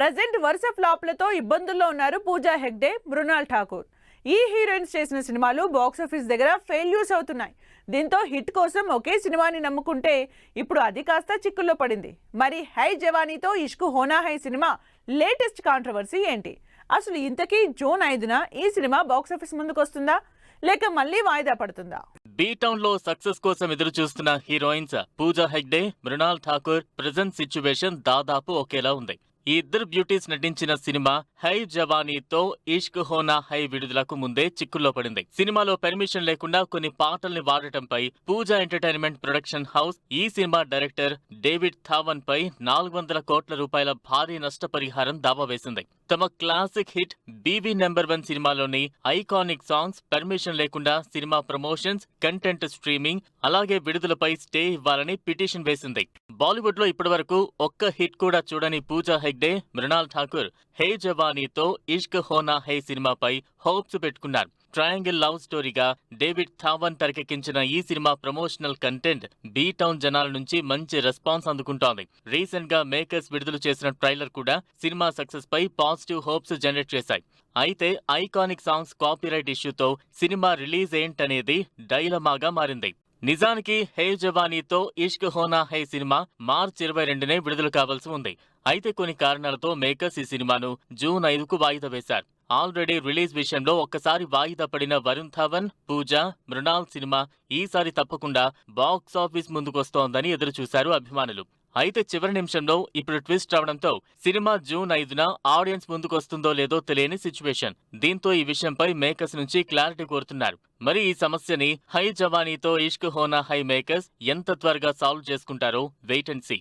Present వరుస ఫ్లాప్లతో ఇబ్బందుల్లో ఉన్నారు పూజా హెగ్డే, మృణాల్ ఠాకూర్. ఈ హీరోయిన్స్ చేసిన సినిమాలు బాక్సాఫీస్ దగ్గర ఫెయిల్యూర్స్ అవుతున్నాయి. దీంతో హిట్ కోసం ఒకే సినిమాని నమ్ముకుంటే ఇప్పుడు అది కాస్త చిక్కుల్లో పడింది. మరి high జవానీతో Ishq Hona high cinema latest controversy ఏంటి? అసలు ఇంతకీ జూన్ 5న ఈ సినిమా బాక్సాఫీస్ ముందుకు వస్తుందా లేక మళ్ళీ వాయిదా పడుతుందా? బీ టౌన్ లో సక్సెస్ కోసం ఎదురు చూస్తున్న హీరోయిన్స్ పూజా హెగ్డే, మృణాల్ ఠాకూర్ ప్రెజెంట్ సిచ్యువేషన్ దాదాపు ఒకేలా ఉంది. ఈ ఇద్దరు బ్యూటీస్ నటించిన cinema high జవానీతో Ishq Hona high విడుదలకు ముందే చిక్కుల్లో పడింది. సినిమాలో పర్మిషన్ లేకుండా కొన్ని పాటల్ని వాడటంపై పూజా ఎంటర్టైన్మెంట్ ప్రొడక్షన్ హౌస్ ఈ సినిమా డైరెక్టర్ డేవిడ్ థావన్ పై 400 కోట్ల రూపాయల భారీ నష్టపరిహారం దావా వేసింది. తమ క్లాసిక్ హిట్ బీవీ నెంబర్ 1 సినిమాలోని ఐకానిక్ సాంగ్స్ పర్మిషన్ లేకుండా సినిమా ప్రమోషన్స్, కంటెంట్ స్ట్రీమింగ్, అలాగే విడుదలపై స్టే ఇవ్వాలని పిటిషన్ వేసింది. బాలీవుడ్ లో ఇప్పటివరకు ఒక్క హిట్ కూడా చూడని పూజా హెగ్డే, మృణాల్ ఠాకూర్ హే జవానీతో ఇష్క్ హోనా హై సినిమాపై హోప్స్ పెట్టుకున్నారు. ట్రయాంగిల్ లవ్ స్టోరీగా డేవిడ్ థావన్ తెరకెక్కించిన ఈ cinema promotional content B town జనాల నుంచి మంచి రెస్పాన్స్ అందుకుంటోంది. రీసెంట్ గా మేకర్స్ విడుదల చేసిన ట్రైలర్ కూడా సినిమా సక్సెస్ పై పాజిటివ్ హోప్స్ జనరేట్ చేశాయి. అయితే ఐకానిక్ సాంగ్స్ కాపీరైట్ ఇష్యూతో సినిమా రిలీజ్ ఏంటనేది డైలమాగా మారింది. నిజానికి హే జవానీతో ఇష్క్ హోనా హై సినిమా మార్చి 22నే విడుదల కావాల్సి ఉంది. అయితే కొన్ని కారణాలతో మేకర్స్ ఈ సినిమాను జూన్ 5కు వాయిదా వేశారు. ఆల్రెడీ రిలీజ్ విషయంలో ఒక్కసారి వాయిదా పడిన వరుణ్ ధవన్, పూజా, మృణాల్ సినిమా ఈసారి తప్పకుండా బాక్సాఫీస్ ముందుకొస్తోందని ఎదురుచూశారు అభిమానులు. అయితే చివరి నిమిషంలో ఇప్పుడు ట్విస్ట్ రావడంతో సినిమా జూన్ 5న ఆడియన్స్ ముందుకొస్తుందో లేదో తెలియని సిచ్యువేషన్. దీంతో ఈ విషయంపై మేకర్స్ నుంచి క్లారిటీ కోరుతున్నారు. మరి ఈ సమస్యని high జవానీతో Ishq Hona high makers ఎంత త్వరగా సాల్వ్ చేసుకుంటారో వెయిట్ అండ్ సీ.